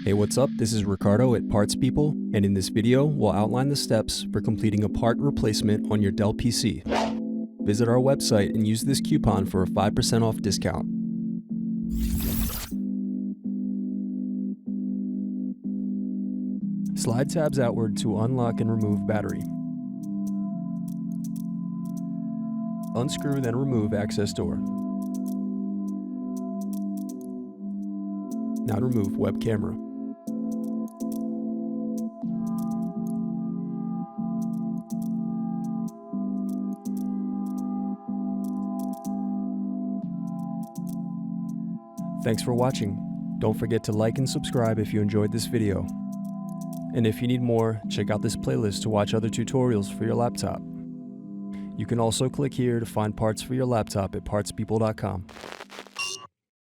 Hey, what's up? This is Ricardo at Parts People, and in this video, we'll outline the steps for completing a part replacement on your Dell PC. Visit our website and use this coupon for a 5% off discount. Slide tabs outward to unlock and remove battery. Unscrew, then remove access door. Now to remove web camera. Thanks for watching. Don't forget to like and subscribe if you enjoyed this video. And if you need more, check out this playlist to watch other tutorials for your laptop. You can also click here to find parts for your laptop at partspeople.com.